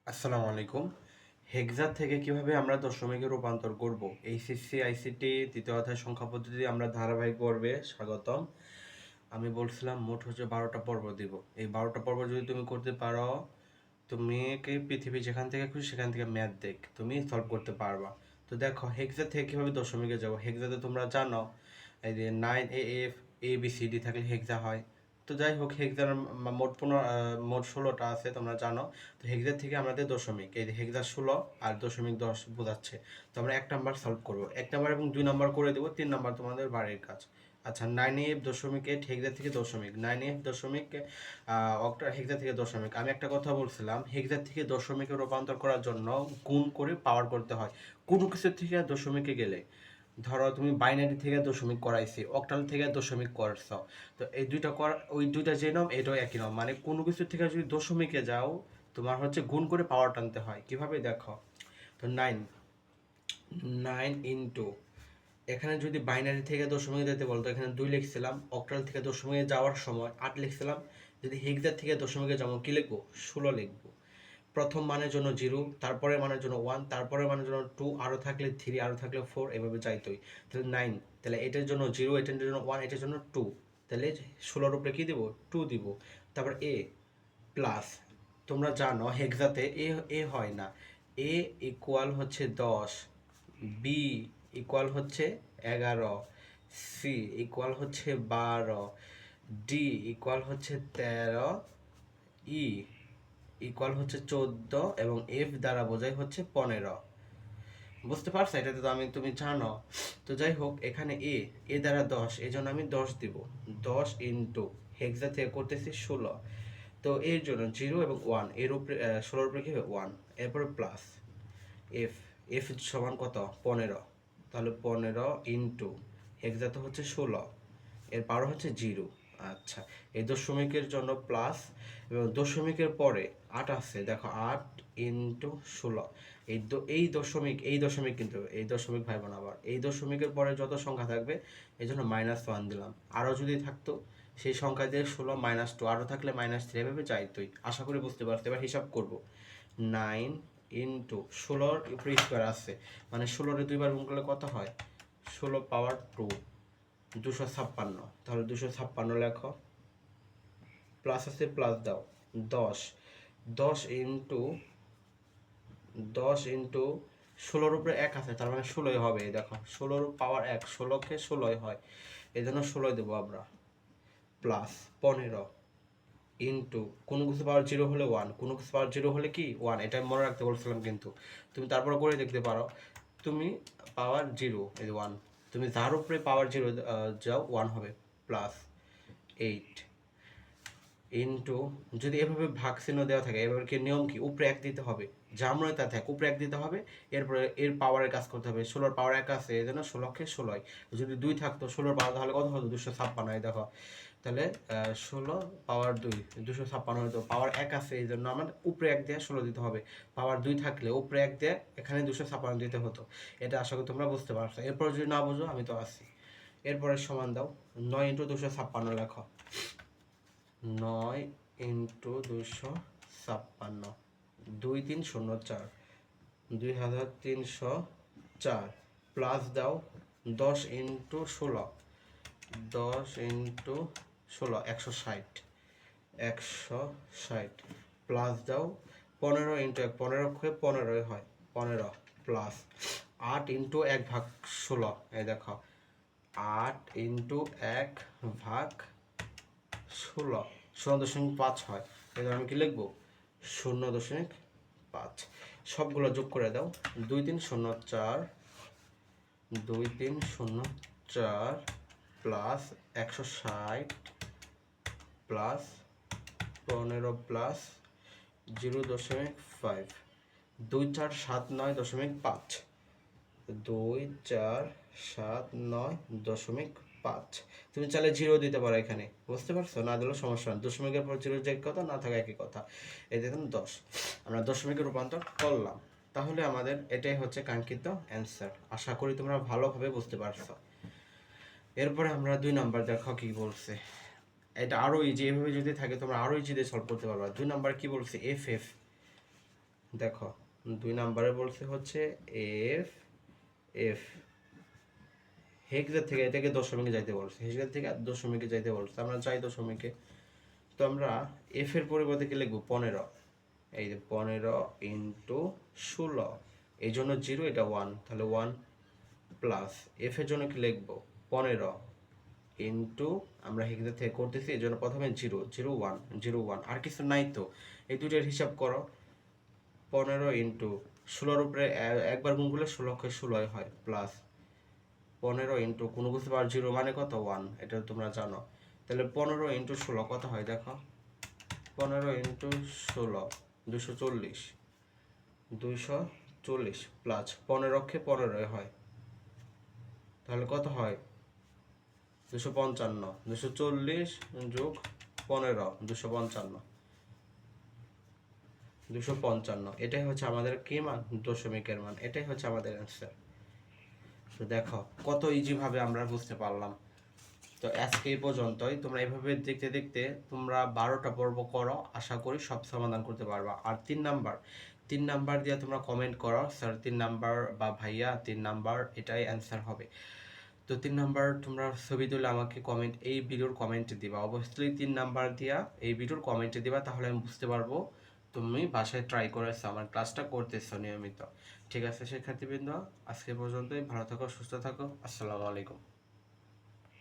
আসসালামু আলাইকুম। হেক্সা থেকে কিভাবে আমরা দশমিকে রূপান্তর করব? এইচএসসি আইসিটি তৃতীয় অধ্যায় সংখ্যা পদ্ধতি আমরা ধারাবাহিক পর্বে স্বাগতম। আমি বলছিলাম মোট হচ্ছে 12টা পর্ব দিব। এই 12টা পর্ব যদি তুমি করতে পারো, তুমি কি পৃথিবী যেখান থেকে খুশি সেখান থেকে ম্যাথ দেখ তুমি সলভ করতে পারবা। তো দেখো হেক্সা থেকে কিভাবে দশমিকে যাবো। হেক্সাতে তোমরা জানো এই যে 9 AF ABCD থাকলে হেক্সা হয়। তো যাই হোক হেক্সার মোট 16টা আছে তোমরা জানো। তো হেক্সার থেকে আমাদের দশমিক এই যে হেক্সা 16 আর দশমিক 10 বোঝাচ্ছে। তো আমরা 1 নাম্বার সলভ করবো, 1 নাম্বার এবং 2 নাম্বার করে দেবো, 3 নাম্বার তোমাদের বাড়ির কাজ। আচ্ছা 9F দশমিক 8 হেক্সা থেকে দশমিক 9F দশমিক অক্টা হেক্সা থেকে দশমিক। আমি একটা কথা বলছিলাম, হেক্সা থেকে দশমিকে রূপান্তর করার জন্য গুণ করে পাওয়ার করতে হয়। কোনো কিছু থেকে দশমিকে গেলে, ধরো তুমি বাইনারি থেকে দশমিক করাইছি, অক্টাল থেকে দশমিক করছ, তো এই দুইটা ওই দুইটা যে নাম এটাও একই নাম, মানে কোনো কিছু থেকে যদি দশমিকে যাও তোমার হচ্ছে গুণ করে পাওয়ার টানতে হয়। কিভাবে দেখো, তো নাইন নাইন ইন্টু, এখানে যদি বাইনারি থেকে দশমিকে যেতে বলতো এখানে 2 লিখছিলাম, অক্টাল থেকে দশমিকে যাওয়ার সময় 8 লিখছিলাম। যদি হেক্সা থেকে দশমিকে যাবো কি লিখবো, 16 লিখবো। প্রথম মানের জন্য 0, তারপরের মানের জন্য 1, তারপরের মানের জন্য 2, আরও থাকলে 3, আরও থাকলে 4, এভাবে যাইতোই। তাহলে 9, তাহলে এটার জন্য 0, এটার জন্য 1, এটার জন্য 2, তাহলে 16-র উপরে কী দিব, 2 দিব। তারপর এ প্লাস, তোমরা জানো হেক্সাতে এ হয় না। এ ইকুয়াল হচ্ছে 10, বি ইকুয়াল হচ্ছে 11, সি ইকুয়াল হচ্ছে 12, ডি ইকুয়াল হচ্ছে 13, ই ইকুয়াল হচ্ছে 14 এবং এফ দ্বারা বোঝাই হচ্ছে 15। বুঝতে পারছো? এটাতে তো তুমি জানো। তো যাই হোক এখানে এ দ্বারা 10, এই জন্য আমি 10 দিব। 10 ইন্টু হেক্সা থেকে করতেছি 16, তো এর জন্য 0 এবং 1, এর উপরে 16-র উপরে কি হবে 1, এরপরে প্লাস এফ, এফ সমান কত 15, তাহলে 15 ইন্টু হেক্সা তো হচ্ছে 16, এর পাওয়ার হচ্ছে 0। আচ্ছা, এই দশমিকের জন্য প্লাস, এবং দশমিকের পরে 8 আছে, দেখো 8 ইন্টু 16, এই দশমিক কিন্তু এই দশমিক ভাই বোন, আবার এই দশমিকের পরে যত সংখ্যা থাকবে এই জন্য -1 দিলাম। আরও যদি থাকতো সেই সংখ্যা দিয়ে 16 -2, আরও থাকলে -3, এভাবে চাইতোই। আশা করি বুঝতে পারতে। এবার হিসাব করব, 9 ইন্টু 16-র উপরে স্কোয়ার আছে, মানে 16-রে 2 বার গুণ করলে কত হয়, 16 পাওয়ার 2, 256। তাহলে 256 লেখো, প্লাস আছে প্লাস দাও, 10, 10 ইন্টু 16-র উপরে 1 আছে, তার মানে 16ই হবে। দেখো 16-র পাওয়ার 1, 16কে 16ই হয়, এই জন্য 16 দেবো আমরা। প্লাস 15 ইন্টু, কোনো কিছু পাওয়ার 0 হলে 1, কোনো কিছু পাওয়ার 0 হলে কি 1, এটা মনে রাখতে বলছিলাম কিন্তু তুমি তারপরে করে দেখতে পারো। তুমি পাওয়ার 0 এই 1, তুমি যার উপরে পাওয়ার 0 যাও 1 হবে। প্লাস 8 ইন্টু, যদি এভাবে ভাগ চিহ্ন দেওয়া থাকে এভাবে কি নিয়ম কি, উপরে 1 দিতে হবে, যা মনে তা থাক উপরে 1 দিতে হবে। এরপরে এর পাওয়ারের কাজ করতে হবে, 16-র পাওয়ার 1 আছে এই জন্য 16কে 16, যদি 2 থাকতো 16-র পাওয়ার তাহলে কত হতো 256। এই দেখো, তাহলে 16 পাওয়ার 2 256 হতো, পাওয়ার 1 আছে এই জন্য আমার উপরে 1 দিয়ে 16 দিতে হবে। পাওয়ার 2 থাকলে উপরে 1 দিয়ে এখানে 256 দিতে হতো। এটা আশা করি তোমরা বুঝতে পারছো। এরপর যদি না বুঝো আমি তো আছি। এরপরে সমান দাও, 9 ইন্টু 256 লেখো, 9 ইন্টু 256, 2304, 2304, প্লাস দাও 10 ইন্টু 16, 10 ইন্টু 16, 160, 160, প্লাস দাও 15 ইন্টু 1, 15 15 হয়, 15 প্লাস 8 ইন্টু 1/16, এই দেখো 8 ইন্টু 1/16, 0.5 হয়। এবার আমি কি লিখবো, 0.5। সবগুলো যোগ করে দাও, 2304, 2304 প্লাস 160 প্লাস 15 প্লাস 0.5, 2479.5, 2479.5। তুমি চাইলে 0 দিতে পারো এখানে, বুঝতে পারছো? না দিলেও সমস্যা না, দশমিকের পর 0 যে কথা, না থাকা একই কথা। এই দেখুন 10, আমরা দশমিকে রূপান্তর করলাম। তাহলে আমাদের এটাই হচ্ছে কাঙ্ক্ষিত অ্যান্সার। আশা করি তোমরা ভালোভাবে বুঝতে পারছো। এরপরে আমরা 2 নাম্বার দেখো কি বলছে। এটা আরও ইজি, এভাবে যদি থাকে তোমরা আরও ইজি দিয়ে সলভ করতে পারবা। 2 নাম্বার কি বলছে, এফ এফ দেখো 2 নাম্বারে বলছে হচ্ছে এফ এফ হেক্সা থেকে এটাকে দশমিকে যাইতে বলছে, হেক্সা থেকে দশমিকে যাইতে বলছে, আমরা চাই দশমিকে। তো আমরা এফ এর পরিবর্তে কি লিখবো 15, এই যে 15 ইন্টু 16, এই জন্য 0, এটা 1, তাহলে 1 প্লাস এফ এর জন্য কি লিখবো 15 ইন্টু, আমরা হেক্সা থেকে করতেছি এই জন্য প্রথমে 0 0 1 0 1, আর কিছু নাই তো, এই দুইটার হিসাব করো। 15 ইন্টু 16-র উপরে একবার গুণ করলে 16 হয়, প্লাস 15 ইন্টু কোনো কিছু আর 0 মানে কত 1, এটা তোমরা জানো। তাহলে 15 ইন্টু 16 কত হয় দেখো, 15 ইন্টু 16 240, 240 প্লাস 15 অক্ষে 15 হয়, তাহলে কত হয় 255, 240 যোগ 15 255, 255, এটাই হচ্ছে আমাদের কি মান, দশমিকের মান, এটাই হচ্ছে আমাদের অ্যান্সার। তো দেখো কত ইজি ভাবে আমরা বুঝতে পারলাম। তো আজকে এই পর্যন্তই, তোমরা এইভাবে দেখতে দেখতে তোমরা 12টা পর্ব করো, আশা করি সব সমাধান করতে পারবা। আর 3 নাম্বার দিয়ে তোমরা কমেন্ট করো স্যার 3 নাম্বার বা ভাইয়া 3 নাম্বার, এটাই অ্যান্সার হবে। তো 3 নাম্বার তোমরা ছবি তুলে আমাকে এই ভিডিওর কমেন্টে দিবা, অবশ্যই 3 নাম্বার দিয়া এই ভিডিওর কমেন্টে দিবা, তাহলে আমি বুঝতে পারবো তুমি বাসায় ট্রাই করেছো, আমার ক্লাসটা করতেছো নিয়মিত। ঠিক আছে শিক্ষার্থীবৃন্দ, আজকে পর্যন্তই, ভালো থাকো, সুস্থ থাকো, আসসালামু আলাইকুম।